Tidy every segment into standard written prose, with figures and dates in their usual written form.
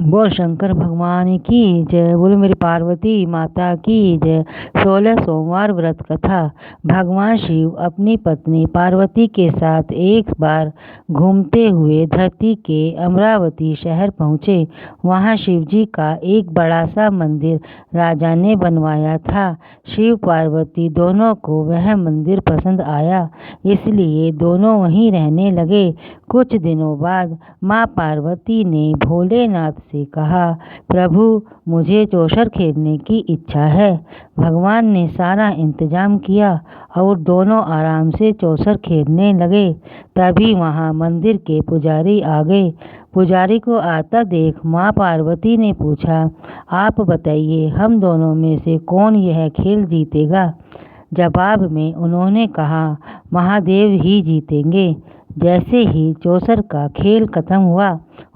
बोल शंकर भगवान की जय। बोलो मेरी पार्वती माता की जय। 16 सोमवार व्रत कथा। भगवान शिव अपनी पत्नी पार्वती के साथ एक बार घूमते हुए धरती के अमरावती शहर पहुँचे। वहाँ शिव जी का एक बड़ा सा मंदिर राजा ने बनवाया था। शिव पार्वती दोनों को वह मंदिर पसंद आया, इसलिए दोनों वहीं रहने लगे। कुछ दिनों बाद माँ पार्वती ने भोलेनाथ से कहा, प्रभु मुझे चौसर खेलने की इच्छा है। भगवान ने सारा इंतजाम किया और दोनों आराम से चौसर खेलने लगे। तभी वहाँ मंदिर के पुजारी आ गए। पुजारी को आता देख माँ पार्वती ने पूछा, आप बताइए हम दोनों में से कौन यह खेल जीतेगा। जवाब में उन्होंने कहा, महादेव ही जीतेंगे। जैसे ही चौसर का खेल खत्म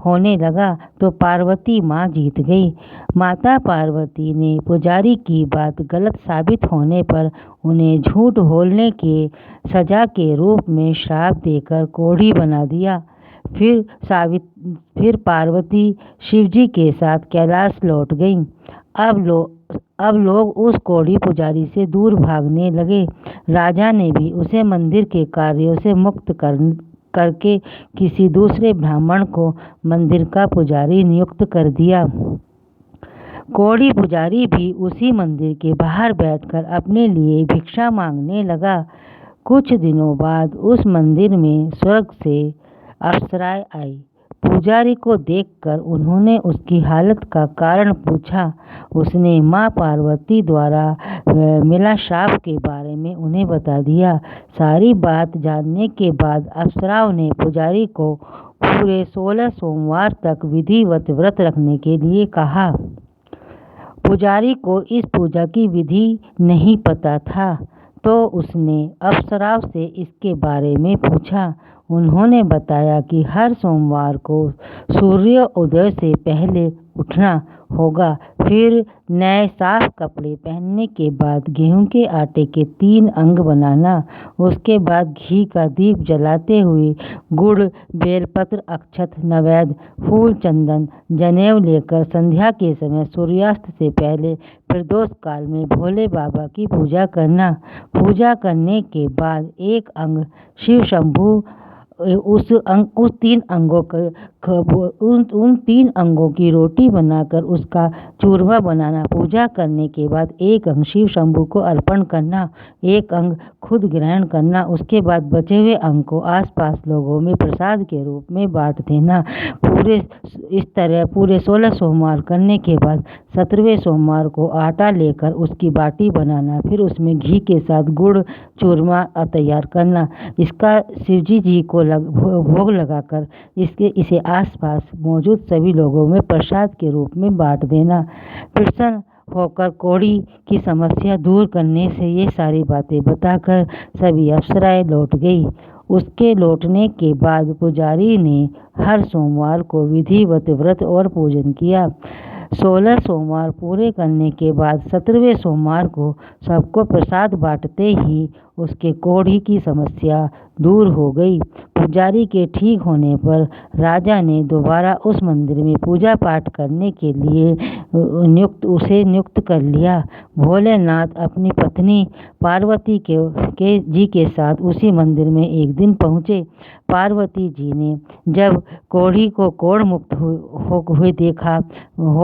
होने लगा तो पार्वती माँ जीत गई। माता पार्वती ने पुजारी की बात गलत साबित होने पर उन्हें झूठ बोलने के सजा के रूप में श्राप देकर कोढ़ी बना दिया। फिर पार्वती शिवजी के साथ कैलाश लौट गईं। अब लोग उस कोढ़ी पुजारी से दूर भागने लगे। राजा ने भी उसे मंदिर के कार्यों से मुक्त करके किसी दूसरे ब्राह्मण को मंदिर का पुजारी नियुक्त कर दिया। कोढ़ी पुजारी भी उसी मंदिर के बाहर बैठकर अपने लिए भिक्षा मांगने लगा। कुछ दिनों बाद उस मंदिर में स्वर्ग से अप्सराएं आई। पुजारी को देखकर उन्होंने उसकी हालत का कारण पूछा। उसने माँ पार्वती द्वारा मिला श्राप के बारे में उन्हें बता दिया। सारी बात जानने के बाद अप्सराओं ने पुजारी को पूरे 16 सोमवार तक विधिवत व्रत रखने के लिए कहा। पुजारी को इस पूजा की विधि नहीं पता था, तो उसने अप्सराओं से इसके बारे में पूछा। उन्होंने बताया कि हर सोमवार को सूर्य उदय से पहले उठना होगा। फिर नए साफ कपड़े पहनने के बाद गेहूं के आटे के 3 अंग बनाना। उसके बाद घी का दीप जलाते हुए गुड़, बेलपत्र, अक्षत, नैवेद्य, फूल, चंदन, जनेऊ लेकर संध्या के समय सूर्यास्त से पहले प्रदोष काल में भोले बाबा की पूजा करना। पूजा करने के बाद एक अंग शिव शंभू उन 3 अंगों की रोटी बनाकर उसका चूरमा बनाना। पूजा करने के बाद एक अंग शिव शंभू को अर्पण करना, एक अंग खुद ग्रहण करना। उसके बाद बचे हुए अंग को आसपास लोगों में प्रसाद के रूप में बांट देना। इस तरह पूरे 16 सोमवार करने के बाद 17वें सोमवार को आटा लेकर उसकी बाटी बनाना, फिर उसमें घी के साथ गुड़ चूरमा तैयार करना। इसका शिवजी जी को भोग लगाकर इसे आसपास मौजूद सभी लोगों में प्रसाद के रूप में बांट देना। प्रसन्न होकर कोढ़ी की समस्या दूर करने से ये सारी बातें बताकर सभी अप्सराएं लौट गई। उसके लौटने के बाद पुजारी ने हर सोमवार को विधिवत व्रत और पूजन किया। 16 सोमवार पूरे करने के बाद 17वें सोमवार को सबको प्रसाद बांटते ही उसके कोढ़ी की समस्या दूर हो गई। पुजारी के ठीक होने पर राजा ने दोबारा उस मंदिर में पूजा पाठ करने के लिए उसे नियुक्त कर लिया। भोलेनाथ अपनी पत्नी पार्वती के साथ उसी मंदिर में एक दिन पहुँचे। पार्वती जी ने जब कोढ़ी को कोढ़ मुक्त हो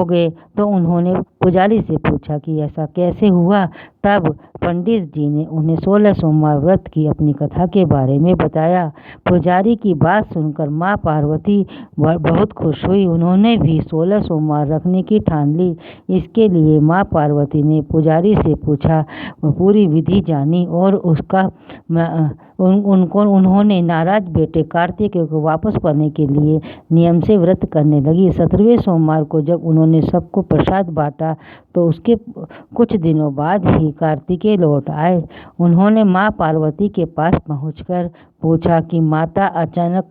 गए तो उन्होंने पुजारी से पूछा कि ऐसा कैसे हुआ। तब पंडित जी ने उन्हें 16 सोमवार व्रत की अपनी कथा के बारे में बताया। पुजारी की बात सुनकर माँ पार्वती बहुत खुश हुई। उन्होंने भी 16 सोमवार रखने की ठान ली। इसके लिए माँ पार्वती ने पुजारी से पूछा, पूरी विधि जानी और उन्होंने नाराज बेटे कार्तिक को वापस पाने के लिए नियम से व्रत करने लगी। 17वें सोमवार को जब उन्होंने सबको प्रसाद बांटा तो उसके कुछ दिनों बाद ही कार्तिकेय लौट आए। उन्होंने माँ पार्वती के पास पहुंचकर पूछा कि माता, अचानक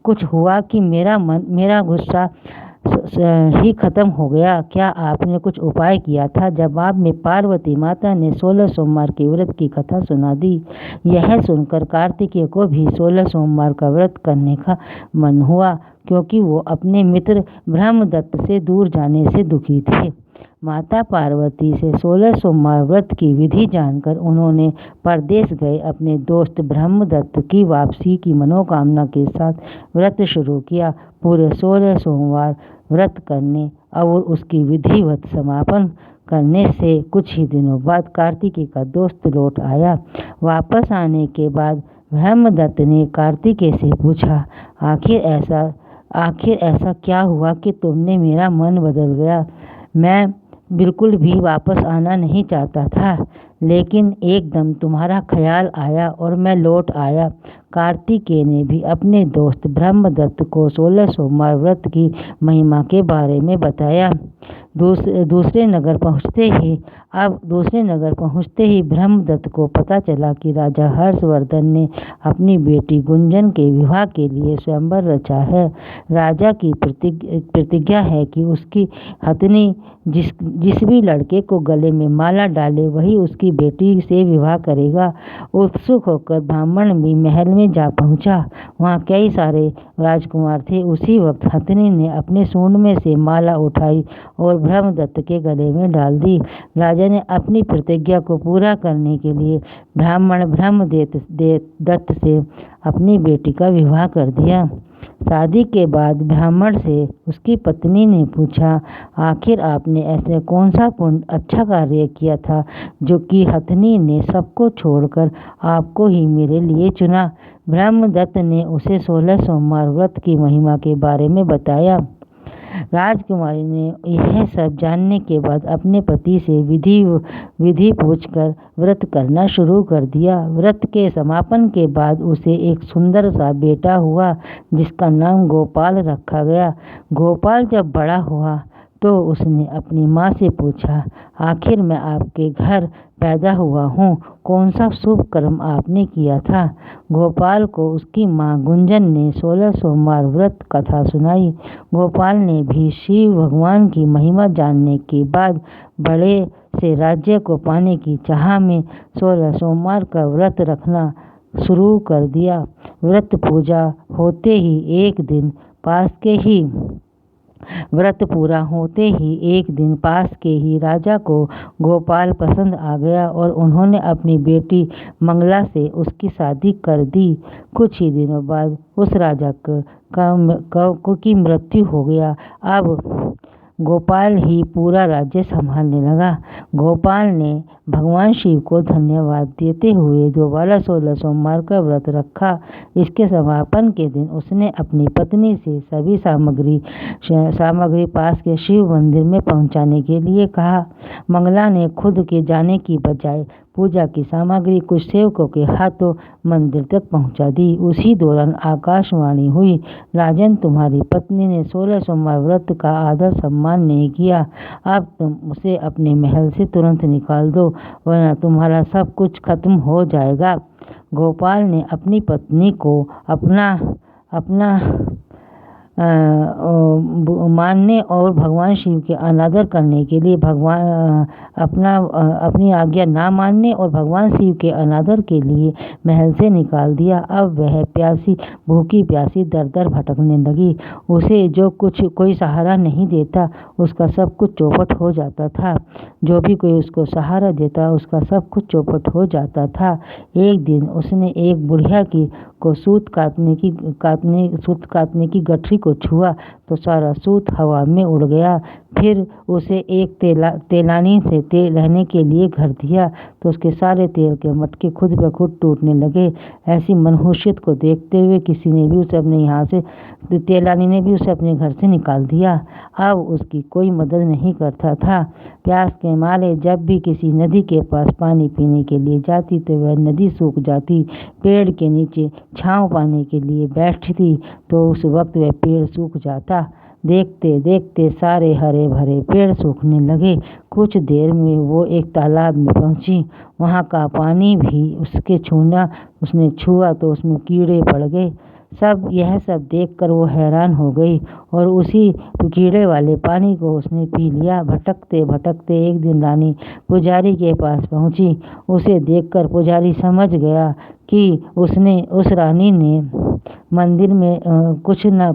कुछ हुआ कि मेरा गुस्सा ही खत्म हो गया। क्या आपने कुछ उपाय किया था? जवाब में पार्वती माता ने 16 सोमवार के व्रत की कथा सुना दी। यह सुनकर कार्तिकेय को भी 16 सोमवार का व्रत करने का मन हुआ, क्योंकि वो अपने मित्र ब्रह्मदत्त से दूर जाने से दुखी थे। माता पार्वती से 16 सोमवार व्रत की विधि जानकर उन्होंने परदेश गए अपने दोस्त ब्रह्मदत्त की वापसी की मनोकामना के साथ व्रत शुरू किया। पूरे 16 सोमवार व्रत करने और उसकी विधिवत समापन करने से कुछ ही दिनों बाद कार्तिकेय का दोस्त लौट आया। वापस आने के बाद ब्रह्मदत्त ने कार्तिकेय से पूछा, आखिर ऐसा क्या हुआ कि तुमने मेरा मन बदल गया? मैं बिल्कुल भी वापस आना नहीं चाहता था, लेकिन एकदम तुम्हारा ख्याल आया और मैं लौट आया। कार्तिकेय ने भी अपने दोस्त ब्रह्मदत्त को 16 सोमवार व्रत की महिमा के बारे में बताया। दूसरे नगर पहुंचते ही ब्रह्मदत्त को पता चला कि राजा हर्षवर्धन ने अपनी बेटी गुंजन के विवाह के लिए स्वयंवर रचा है। राजा की प्रतिज्ञा है कि उसकी हथनी जिस भी लड़के को गले में माला डाले वही उसकी बेटी से विवाह करेगा। उत्सुक होकर ब्राह्मण भी महल में जा पहुंचा। वहाँ कई सारे राजकुमार थे। उसी वक्त हथनी ने अपने सूंड में से माला उठाई और ब्रह्मदत्त के गले में डाल दी। राजा ने अपनी प्रतिज्ञा को पूरा करने के लिए ब्राह्मण ब्रह्मदत्त से अपनी बेटी का विवाह कर दिया। शादी के बाद ब्राह्मण से उसकी पत्नी ने पूछा, आखिर आपने ऐसे कौन सा अच्छा कार्य किया था जो कि हथनी ने सबको छोड़कर आपको ही मेरे लिए चुना? ब्रह्मदत्त ने उसे 16 सोमवार व्रत की महिमा के बारे में बताया। राजकुमारी ने यह सब जानने के बाद अपने पति से विधि पूछकर व्रत करना शुरू कर दिया। व्रत के समापन के बाद उसे एक सुंदर सा बेटा हुआ, जिसका नाम गोपाल रखा गया। गोपाल जब बड़ा हुआ तो उसने अपनी माँ से पूछा, आखिर मैं आपके घर पैदा हुआ हूँ, कौन सा शुभ कर्म आपने किया था? गोपाल को उसकी माँ गुंजन ने 16 सोमवार व्रत कथा सुनाई। गोपाल ने भी शिव भगवान की महिमा जानने के बाद बड़े से राज्य को पाने की चाह में 16 सोमवार का व्रत रखना शुरू कर दिया। व्रत पूरा होते ही एक दिन पास के ही राजा को गोपाल पसंद आ गया और उन्होंने अपनी बेटी मंगला से उसकी शादी कर दी। कुछ ही दिनों बाद उस राजा की मृत्यु हो गया। अब गोपाल ही पूरा राज्य संभालने लगा। गोपाल ने भगवान शिव को धन्यवाद देते हुए दोबारा 16 सोमवार का व्रत रखा। इसके समापन के दिन उसने अपनी पत्नी से सभी सामग्री पास के शिव मंदिर में पहुंचाने के लिए कहा। मंगला ने खुद के जाने की बजाय पूजा की सामग्री कुछ सेवकों के हाथों मंदिर तक पहुंचा दी। उसी दौरान आकाशवाणी हुई, राजन, तुम्हारी पत्नी ने 16 सोमवार व्रत का आदर सम्मान नहीं किया। अब तुम उसे अपने महल से तुरंत निकाल दो, वरना तुम्हारा सब कुछ खत्म हो जाएगा। गोपाल ने अपनी पत्नी को अपना मानने और भगवान शिव के अनादर करने के लिए अपनी आज्ञा ना मानने और भगवान शिव के अनादर के लिए महल से निकाल दिया। अब वह भूखी प्यासी दर दर भटकने लगी। उसे जो कोई सहारा नहीं देता उसका सब कुछ चौपट हो जाता था। जो भी कोई उसको सहारा देता उसका सब कुछ चौपट हो जाता था। एक दिन उसने एक बुढ़िया को सूत काटने की गठरी को छुआ तो सारा सूत हवा में उड़ गया। फिर उसे एक तेलानी से तेल रहने के लिए घर दिया तो उसके सारे तेल के मटके खुद ब खुद टूटने लगे। ऐसी मनहूसियत को देखते हुए तेलानी ने भी उसे अपने घर से निकाल दिया। अब उसकी कोई मदद नहीं करता था। प्यास के मारे जब भी किसी नदी के पास पानी पीने के लिए जाती तो वह नदी सूख जाती। पेड़ के नीचे छांव पाने के लिए बैठती तो उस वक्त वह पेड़ सूख जाता। देखते देखते सारे हरे भरे पेड़ सूखने लगे। कुछ देर में वो एक तालाब में पहुंची। वहाँ का पानी भी उसने छुआ तो उसमें कीड़े पड़ गए। यह सब देखकर वो हैरान हो गई और उसी कीड़े वाले पानी को उसने पी लिया। भटकते भटकते एक दिन रानी पुजारी के पास पहुंची। उसे देखकर पुजारी समझ गया कि उस रानी ने मंदिर में कुछ ना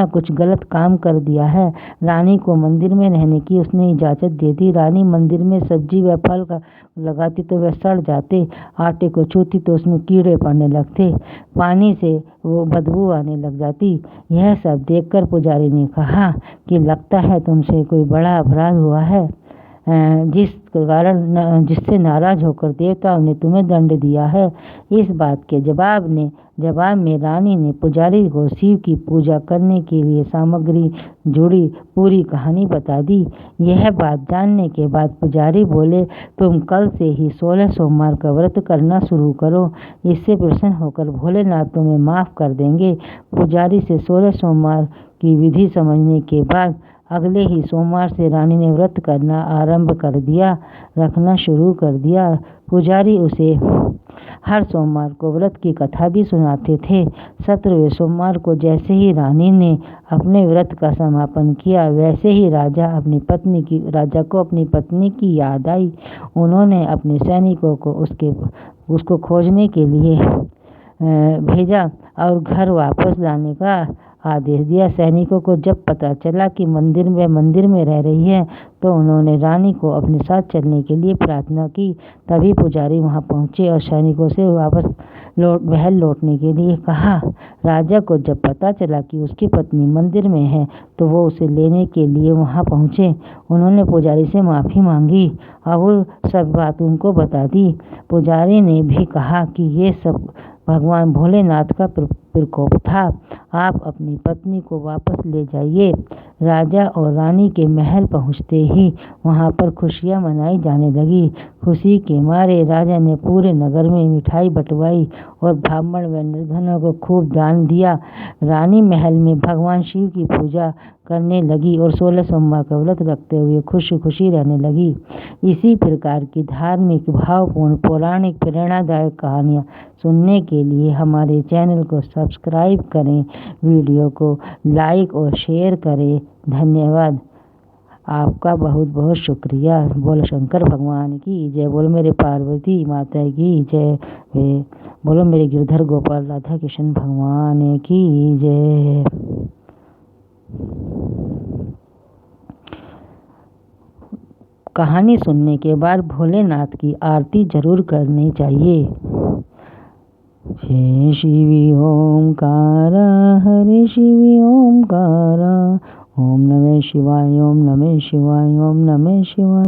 कुछ गलत काम कर दिया है। रानी को मंदिर में रहने की उसने इजाज़त दे दी। रानी मंदिर में सब्जी व फल का लगाती तो वे सड़ जाते, आटे को छूती तो उसमें कीड़े पड़ने लगते, पानी से वो बदबू आने लग जाती। यह सब देखकर पुजारी ने कहा कि लगता है तुमसे कोई बड़ा अपराध हुआ है, जिससे नाराज होकर देवताओं ने तुम्हें दंड दिया है। इस बात के जवाब में रानी ने पुजारी को शिव की पूजा करने के लिए सामग्री जुड़ी पूरी कहानी बता दी। यह बात जानने के बाद पुजारी बोले, तुम कल से ही 16 सोमवार का व्रत करना शुरू करो, इससे प्रसन्न होकर भोलेनाथ तुम्हें माफ़ कर देंगे। पुजारी से 16 सोमवार की विधि समझने के बाद अगले ही सोमवार से रानी ने व्रत करना आरंभ कर दिया, रखना शुरू कर दिया। पुजारी उसे हर सोमवार को व्रत की कथा भी सुनाते थे। 17वें सोमवार को जैसे ही रानी ने अपने व्रत का समापन किया, वैसे ही राजा को अपनी पत्नी की याद आई। उन्होंने अपने सैनिकों को उसको खोजने के लिए भेजा और घर वापस लाने का आदेश दिया। सैनिकों को जब पता चला कि मंदिर में रह रही है, तो उन्होंने रानी को अपने साथ चलने के लिए प्रार्थना की। तभी पुजारी वहां पहुंचे और सैनिकों से वापस महल लौटने के लिए कहा। राजा को जब पता चला कि उसकी पत्नी मंदिर में है, तो वो उसे लेने के लिए वहां पहुंचे। उन्होंने पुजारी से माफ़ी मांगी और वो सब बात उनको बता दी। पुजारी ने भी कहा कि ये सब भगवान भोलेनाथ का प्रकोप था, आप अपनी पत्नी को वापस ले जाइए। राजा और रानी के महल पहुंचते ही वहां पर खुशियां मनाई जाने लगी। खुशी के मारे राजा ने पूरे नगर में मिठाई बंटवाई और ब्राह्मण व निर्धनों को खूब दान दिया। रानी महल में भगवान शिव की पूजा करने लगी और 16 सोमवार का व्रत रखते हुए खुशी खुशी रहने लगी। इसी प्रकार की धार्मिक, भावपूर्ण, पौराणिक, प्रेरणादायक कहानियाँ सुनने के लिए हमारे चैनल को सब्सक्राइब करें, वीडियो को लाइक और शेयर करें। धन्यवाद, आपका बहुत बहुत शुक्रिया। बोलो शंकर भगवान की जय, बोलो मेरे पार्वती माता की जय, बोलो मेरे गिरधर गोपाल राधा कृष्ण भगवान की जय। कहानी सुनने के बाद भोलेनाथ की आरती जरूर करनी चाहिए। जय शिवी ओमकार, हरे शिवी ओमकार, ओम नमः शिवाय, ओम नमः शिवाय, ओम नमः शिवाय।